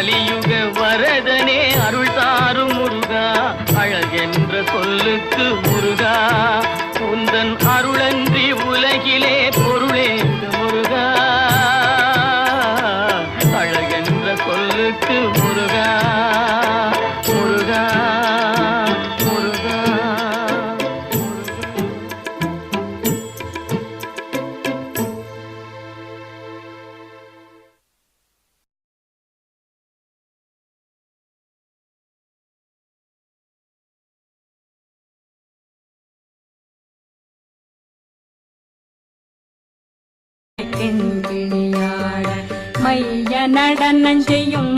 கலியுக வரதனே அருள் தாரும் முருகா அழகென்ற சொல்லுக்கு முருகா உந்தன் அருளன்றி உலகிலே பொருளேது முருகா அழகென்ற சொல்லுக்கு முருகா முருகா முருகா கிளியாட மைய நடனம் செய்யும்